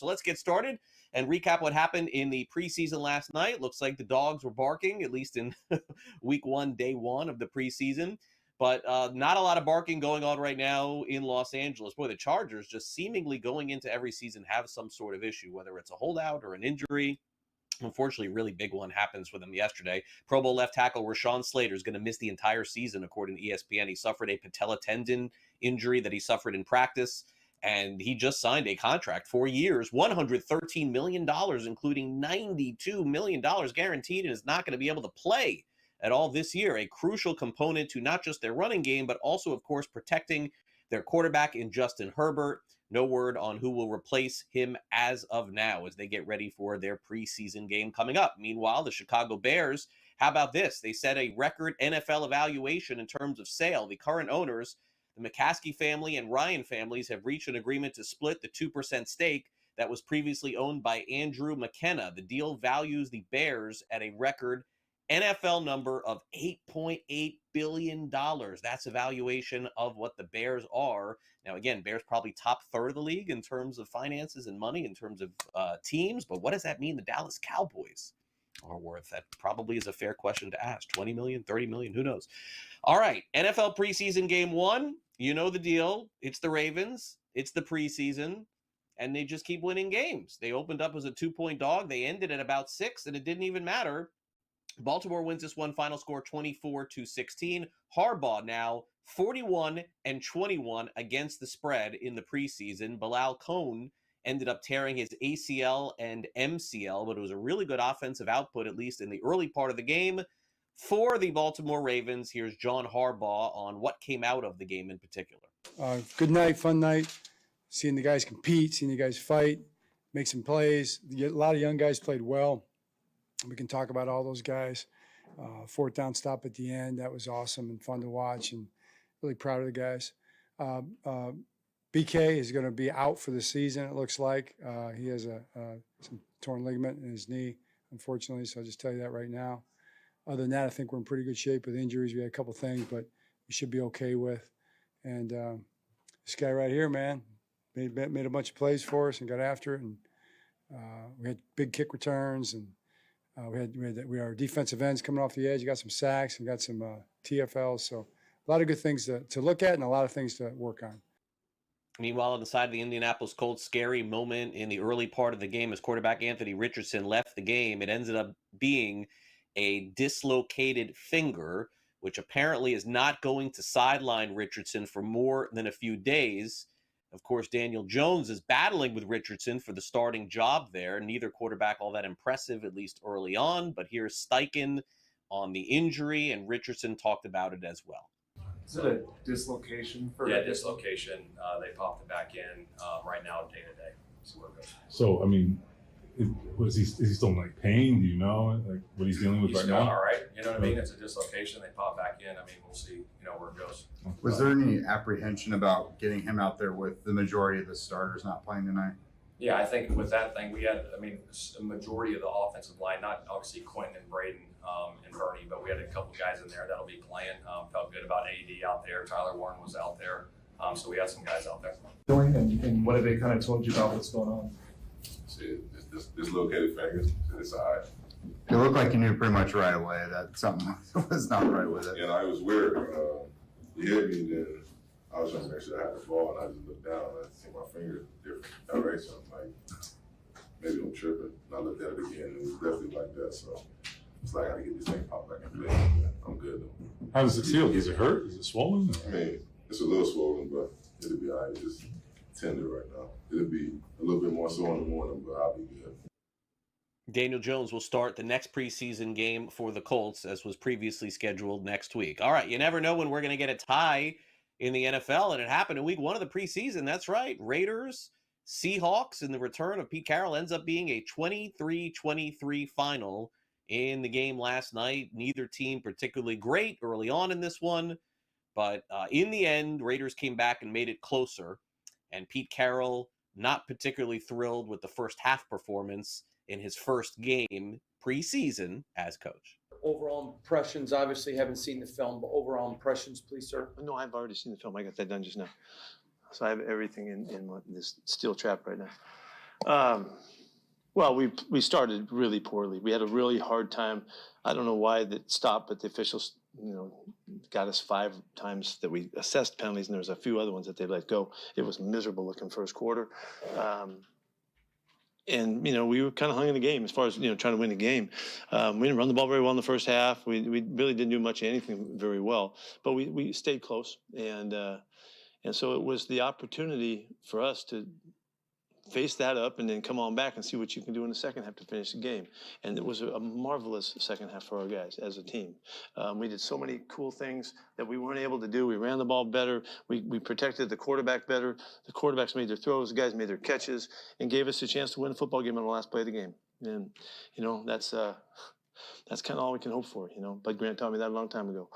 So let's get started and recap what happened in the preseason last night. Looks like the dogs were barking, at least in week one, day one of the preseason. But not a lot of barking going on right now in Los Angeles. Boy, the Chargers just seemingly going into every season have some sort of issue, whether it's a holdout or an injury. Unfortunately, a really big one happens for them yesterday. Pro Bowl left tackle Rashawn Slater is going to miss the entire season, according to ESPN. He suffered a patella tendon injury that he suffered in practice, and he just signed a contract, 4 years, $113 million, including $92 million guaranteed, and is not going to be able to play at all this year. A crucial component to not just their running game, but also, of course, protecting their quarterback in Justin Herbert. No word on who will replace him as of now as they get ready for their preseason game coming up. Meanwhile, the Chicago Bears, how about this? They set a record NFL evaluation in terms of sale. The current owners, the McCaskey family and Ryan families, have reached an agreement to split the 2% stake that was previously owned by Andrew McKenna. The deal values the Bears at a record NFL number of $8.8 billion. That's a valuation of what the Bears are. Now, again, Bears probably top third of the league in terms of finances and money, in terms of teams. But what does that mean the Dallas Cowboys are worth? That probably is a fair question to ask. 20 million, 30 million, who knows? All right, NFL preseason game one. You know the deal. It's the Ravens. It's the preseason. And they just keep winning games. They opened up as a 2-point dog. They ended at about 6, and it didn't even matter. Baltimore wins this one, final score 24-16. Harbaugh now 41-21 against the spread in the preseason. Bilal Cohn ended up tearing his ACL and MCL, but it was a really good offensive output, at least in the early part of the game for the Baltimore Ravens. Here's John Harbaugh on what came out of the game in particular. Good night, fun night. Seeing the guys compete, seeing the guys fight, make some plays. A lot of young guys played well. We can talk about all those guys. Fourth down stop at the end. That was awesome and fun to watch, and really proud of the guys. BK is going to be out for the season, it looks like. He has some torn ligament in his knee, unfortunately, so I'll just tell you that right now. Other than that, I think we're in pretty good shape with injuries. We had a couple things, but we should be okay with. And this guy right here, man, made a bunch of plays for us and got after it. And we had big kick returns, and we had our defensive ends coming off the edge. We got some sacks and got some TFLs. So a lot of good things to look at and a lot of things to work on. Meanwhile, on the side of the Indianapolis Colts, scary moment in the early part of the game as quarterback Anthony Richardson left the game. It ended up being a dislocated finger, which apparently is not going to sideline Richardson for more than a few days. Of course, Daniel Jones is battling with Richardson for the starting job there. Neither quarterback all that impressive, at least early on. But here's Steichen on the injury, and Richardson talked about it as well. Is it a dislocation? Dislocation. They popped it back in right now, day to day. So where it goes. So, I mean, is he still in like pain? Do you know like what he's dealing with right now? All right. You know what I mean? It's a dislocation. They pop back in. I mean, we'll see, where it goes. Was there any apprehension about getting him out there with the majority of the starters not playing tonight? Yeah, I think with that thing, we had, a majority of the offensive line, not obviously Quentin and Braden and Bernie, but we had a couple guys in there that'll be playing. Felt good about AD out there. Tyler Warren was out there. So we had some guys out there. And what have they kind of told you about what's going on? See, dislocated fingers to the side. It looked like you knew pretty much right away that something was not right with it. It was weird. He hit me, then I was trying to make sure I had the ball, and I just looked down and I see my finger different direction. I'm like, maybe I'm tripping. And I looked at it again, and it was definitely like that. So it's like I gotta get this thing popped back in place. I'm good though. How does it feel? Does it hurt? Is it swollen? I mean, it's a little swollen, but it'll be all right. It's just tender right now. It'll be a little bit more sore in the morning, but I'll be good. Daniel Jones will start the next preseason game for the Colts, as was previously scheduled next week. All right, you never know when we're going to get a tie in the NFL, and it happened in week one of the preseason. That's right. Raiders, Seahawks, and the return of Pete Carroll ends up being a 23-23 final in the game last night. Neither team particularly great early on in this one, but in the end, Raiders came back and made it closer, and Pete Carroll not particularly thrilled with the first half performance in his first game preseason as coach. Overall impressions, obviously haven't seen the film, but overall impressions, please, sir. No, I've already seen the film. I got that done just now. So I have everything in this steel trap right now. Well, we started really poorly. We had a really hard time. I don't know why that stopped, but the officials, got us 5 times that we assessed penalties, and there was a few other ones that they let go. It was miserable looking first quarter. And, we were kind of hung in the game as far as, trying to win the game. We didn't run the ball very well in the first half. We really didn't do much of anything very well, but we stayed close. And so it was the opportunity for us to face that up and then come on back and see what you can do in the second half to finish the game. And it was a marvelous second half for our guys as a team. We did so many cool things that we weren't able to do. We ran the ball better. We protected the quarterback better. The quarterbacks made their throws. The guys made their catches and gave us a chance to win a football game on the last play of the game. And, that's kind of all we can hope for, Bud Grant taught me that a long time ago.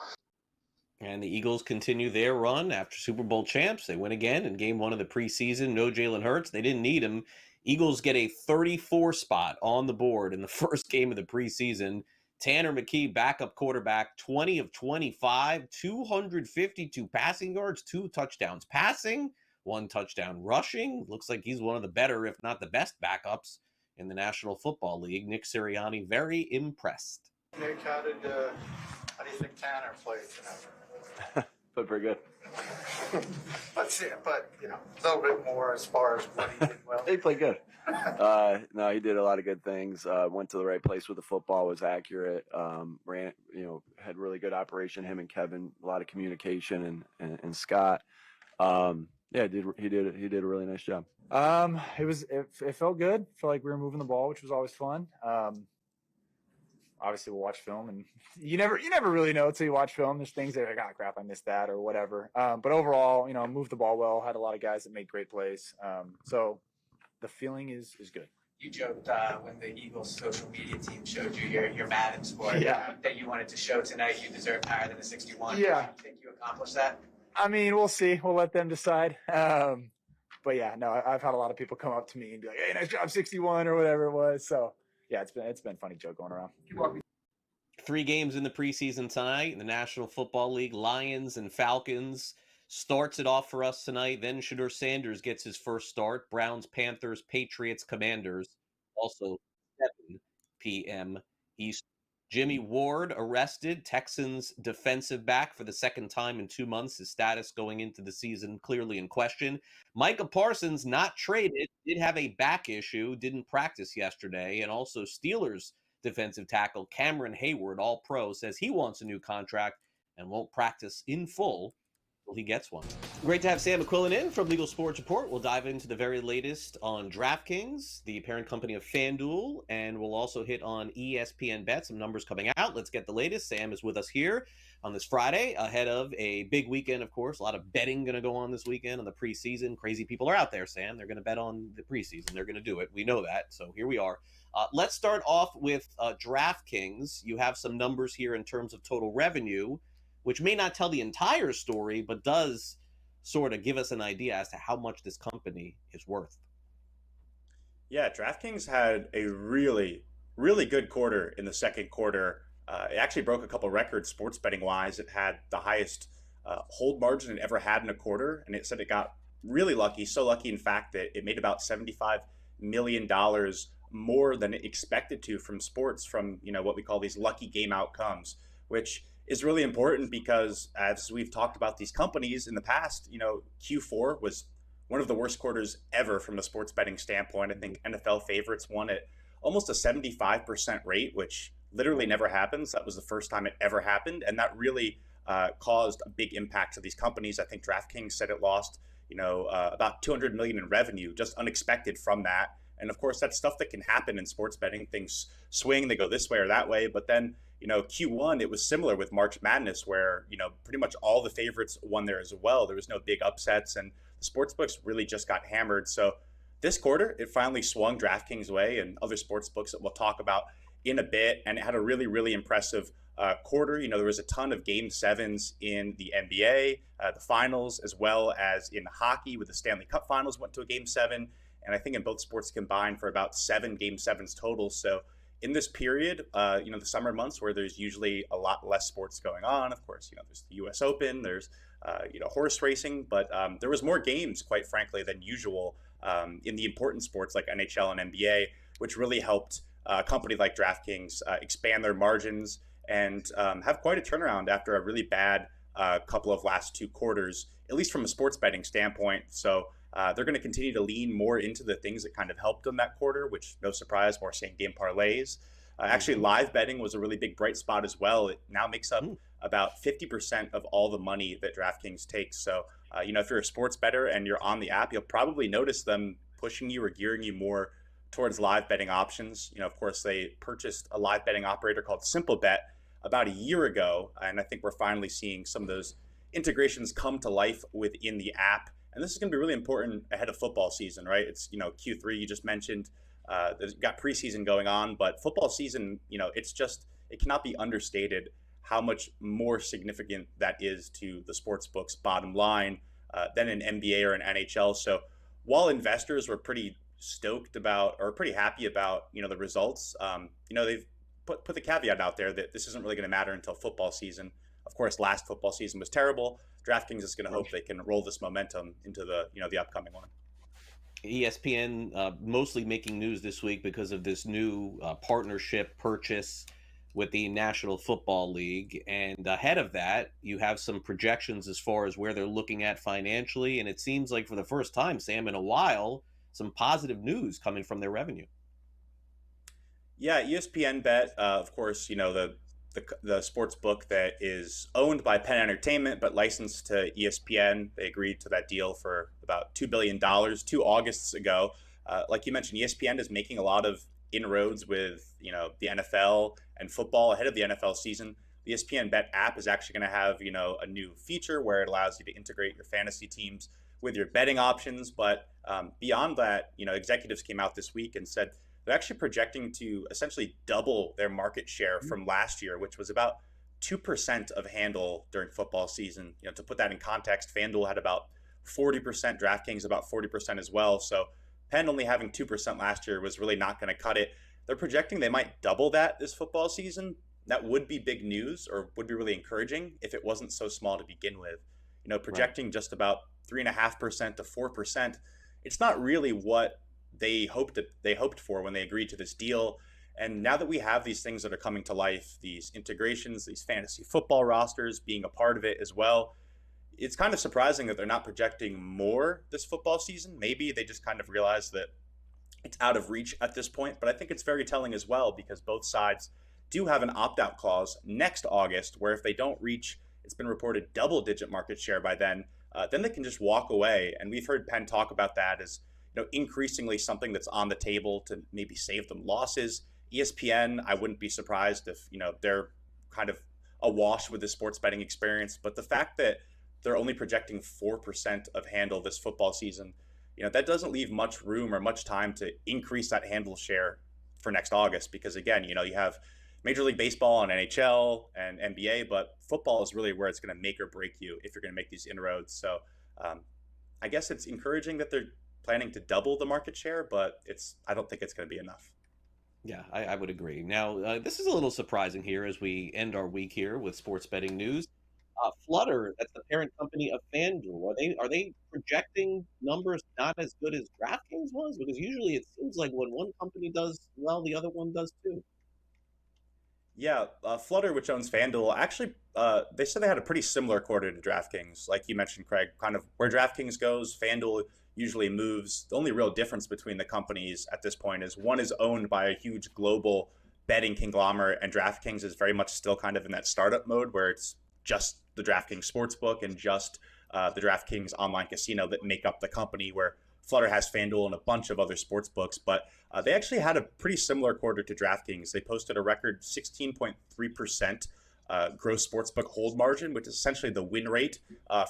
And the Eagles continue their run after Super Bowl champs. They win again in game 1 of the preseason. No Jalen Hurts. They didn't need him. Eagles get a 34 spot on the board in the first game of the preseason. Tanner McKee, backup quarterback, 20 of 25, 252 passing yards, 2 touchdowns passing, 1 touchdown rushing. Looks like he's one of the better, if not the best, backups in the National Football League. Nick Sirianni, very impressed. Nick, how do you think Tanner played tonight? Played pretty good. Let's see, but a little bit more as far as what he did well. He played good. No, he did a lot of good things. Went to the right place with the football, was accurate. Ran, had really good operation. Him and Kevin, a lot of communication, and Scott. He did a really nice job. It felt good. Felt like we were moving the ball, which was always fun. Obviously we'll watch film, and you never really know until you watch film. There's things that are like, oh crap, I missed that or whatever. But overall, moved the ball well, had a lot of guys that made great plays. So the feeling is good. You joked when the Eagles social media team showed you your Madden score that you wanted to show tonight. You deserved higher than a 61. Yeah. Do you think you accomplished that? I mean, we'll see. We'll let them decide. But yeah, no, I've had a lot of people come up to me and be like, hey, nice job, 61 or whatever it was. So yeah, it's been a funny joke going around. 3 games in the preseason tonight in the National Football League. Lions and Falcons starts it off for us tonight. Then Shedeur Sanders gets his first start. Browns, Panthers, Patriots, Commanders. Also 7 p.m. Eastern. Jimmy Ward arrested. Texans defensive back for the second time in 2 months. His status going into the season clearly in question. Micah Parsons not traded. Did have a back issue. Didn't practice yesterday. And also Steelers defensive tackle Cameron Hayward, all pro, says he wants a new contract and won't practice in full until he gets one. Great to have Sam McQuillan in from Legal Sports Report. We'll dive into the very latest on DraftKings, the parent company of FanDuel, and we'll also hit on ESPN Bet, some numbers coming out. Let's get the latest. Sam is with us here on this Friday ahead of a big weekend, of course. A lot of betting going to go on this weekend on the preseason. Crazy people are out there, Sam. They're going to bet on the preseason. They're going to do it. We know that. So here we are. Let's start off with DraftKings. You have some numbers here in terms of total revenue, which may not tell the entire story, but does sort of give us an idea as to how much this company is worth. Yeah, DraftKings had a really, really good quarter in the second quarter. It actually broke a couple records sports betting wise. It had the highest hold margin it ever had in a quarter, and it said it got really lucky, so lucky in fact that it made about $75 million more than it expected to from sports, from what we call these lucky game outcomes, which is really important because as we've talked about these companies in the past, Q4 was one of the worst quarters ever from a sports betting standpoint. I think NFL favorites won at almost a 75% rate, which literally never happens. That was the first time it ever happened, and that really caused a big impact to these companies. I think DraftKings said it lost about $200 million in revenue, just unexpected from that. And of course, that's stuff that can happen in sports betting. Things swing, they go this way or that way. But then, Q1, it was similar with March Madness where, pretty much all the favorites won there as well. There was no big upsets and the sports books really just got hammered. So this quarter, it finally swung DraftKings' way and other sports books that we'll talk about in a bit. And it had a really, really impressive quarter. There was a ton of game sevens in the NBA, the finals, as well as in hockey with the Stanley Cup finals went to a game 7. And I think in both sports combined for about 7 game 7s total. So in this period, the summer months where there's usually a lot less sports going on, of course, there's the US Open, there's, horse racing, but there was more games, quite frankly, than usual. in the important sports like NHL and NBA, which really helped a company like DraftKings expand their margins and have quite a turnaround after a really bad couple of last 2 quarters, at least from a sports betting standpoint. So they're going to continue to lean more into the things that kind of helped them that quarter, which, no surprise, more same-game parlays. Actually, live betting was a really big bright spot as well. It now makes up about 50% of all the money that DraftKings takes. So, if you're a sports bettor and you're on the app, you'll probably notice them pushing you or gearing you more towards live betting options. Of course, they purchased a live betting operator called SimpleBet about a year ago, and I think we're finally seeing some of those integrations come to life within the app. And this is going to be really important ahead of football season, right? It's, Q3 you just mentioned. There's got preseason going on, but football season, it cannot be understated how much more significant that is to the sports book's bottom line than an NBA or an NHL. So while investors were pretty stoked about or pretty happy about, the results, they've put the caveat out there that this isn't really going to matter until football season. Of course, last football season was terrible. DraftKings is going to hope they can roll this momentum into the upcoming one. ESPN mostly making news this week because of this new partnership purchase with the National Football League. And ahead of that, you have some projections as far as where they're looking at financially. And it seems like for the first time, Sam, in a while, some positive news coming from their revenue. Yeah, ESPN Bet, of course, the sports book that is owned by Penn Entertainment but licensed to ESPN. They agreed to that deal for about $2 billion 2 Augusts ago. Like you mentioned, ESPN is making a lot of inroads with the NFL and football ahead of the NFL season. The ESPN Bet app is actually going to have a new feature where it allows you to integrate your fantasy teams with your betting options. But beyond that, executives came out this week and said they're actually projecting to essentially double their market share from last year, which was about 2% of handle during football season. To put that in context, FanDuel had about 40%, DraftKings about 40% as well. So Penn only having 2% last year was really not going to cut it. They're projecting they might double that this football season. That would be big news, or would be really encouraging if it wasn't so small to begin with. Projecting just about 3.5% to 4%. It's not really what they hoped for when they agreed to this deal. And now that we have these things that are coming to life, these integrations, these fantasy football rosters being a part of it as well, it's kind of surprising that they're not projecting more this football season. Maybe they just kind of realize that it's out of reach at this point, but I think it's very telling as well because both sides do have an opt-out clause next August where if they don't reach, it's been reported, double-digit market share by then they can just walk away. And we've heard Penn talk about that as increasingly something that's on the table to maybe save them losses. ESPN, I wouldn't be surprised if they're kind of awash with the sports betting experience, but the fact that they're only projecting 4% of handle this football season, that doesn't leave much room or much time to increase that handle share for next August. Because again, you have Major League Baseball and NHL and NBA, but football is really where it's going to make or break you if you're going to make these inroads. So I guess it's encouraging that they're planning to double the market share, but I don't think it's going to be enough. Yeah, I would agree. Now, this is a little surprising here as we end our week here with sports betting news. Flutter, that's the parent company of FanDuel. Are they projecting numbers not as good as DraftKings was? Because usually it seems like when one company does well, the other one does too. Yeah, Flutter, which owns FanDuel, actually, they said they had a pretty similar quarter to DraftKings. Like you mentioned, Craig, kind of where DraftKings goes, FanDuel usually moves. The only real difference between the companies at this point is one is owned by a huge global betting conglomerate, and DraftKings is very much still kind of in that startup mode where it's just the DraftKings Sportsbook and just the DraftKings online casino that make up the company, where Flutter has FanDuel and a bunch of other sports books. But they actually had a pretty similar quarter to DraftKings. They posted a record 16.3% gross sportsbook hold margin, which is essentially the win rate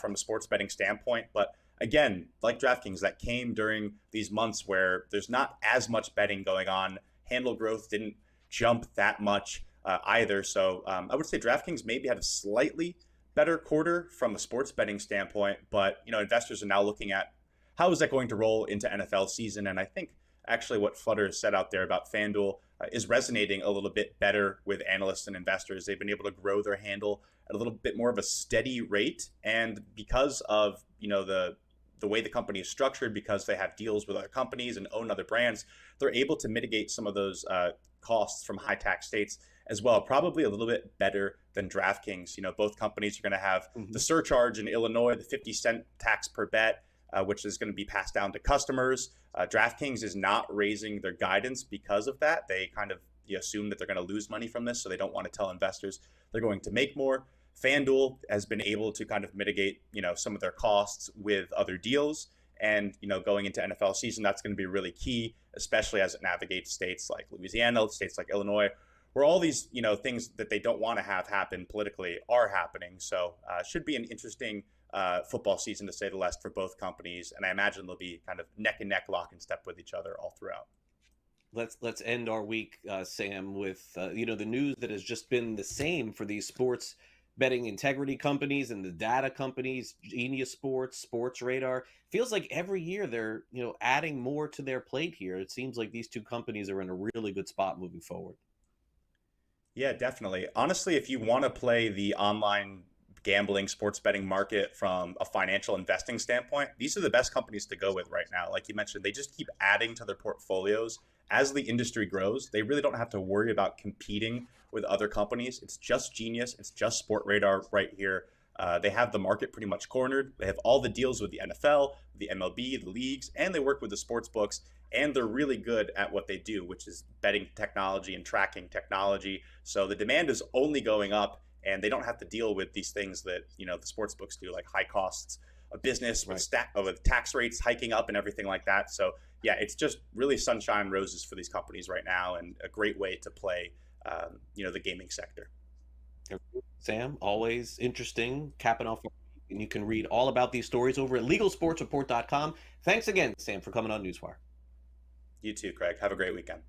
from a sports betting standpoint. But again, like DraftKings, that came during these months where there's not as much betting going on. Handle growth didn't jump that much either. So I would say DraftKings maybe had a slightly better quarter from a sports betting standpoint, but investors are now looking at how is that going to roll into NFL season. And I think actually what Flutter has said out there about FanDuel is resonating a little bit better with analysts and investors. They've been able to grow their handle at a little bit more of a steady rate, and because of the the way the company is structured, because they have deals with other companies and own other brands, they're able to mitigate some of those costs from high tax states as well, probably a little bit better than DraftKings. Both companies are going to have the surcharge in Illinois, the 50-cent tax per bet, which is going to be passed down to customers. DraftKings is not raising their guidance because of that. They kind of assume that they're going to lose money from this, so they don't want to tell investors they're going to make more. FanDuel has been able to kind of mitigate, some of their costs with other deals. And, going into NFL season, that's going to be really key, especially as it navigates states like Louisiana, states like Illinois, where all these, things that they don't want to have happen politically are happening. So it should be an interesting football season, to say the least, for both companies. And I imagine they'll be kind of neck and neck, lock and step with each other all throughout. Let's end our week, Sam, with the news that has just been the same for these sports betting integrity companies and the data companies, Genius Sports, Sports Radar. Feels like every year they're adding more to their plate here. It seems like these two companies are in a really good spot moving forward. Yeah, definitely. Honestly, if you want to play the online gambling, sports betting market from a financial investing standpoint, these are the best companies to go with right now. Like you mentioned, they just keep adding to their portfolios as the industry grows. They really don't have to worry about competing with other companies. It's just Genius. It's just Sport Radar right here. They have the market pretty much cornered. They have all the deals with the NFL, the MLB, the leagues, and they work with the sports books. And they're really good at what they do, which is betting technology and tracking technology. So the demand is only going up, and they don't have to deal with these things that the sports books do, like high costs of business with tax rates hiking up and everything like that. So yeah, it's just really sunshine and roses for these companies right now, and a great way to play the gaming sector. Sam, always interesting, capping off. And you can read all about these stories over at LegalSportsReport.com. Thanks again, Sam, for coming on Newswire. You too, Craig. Have a great weekend.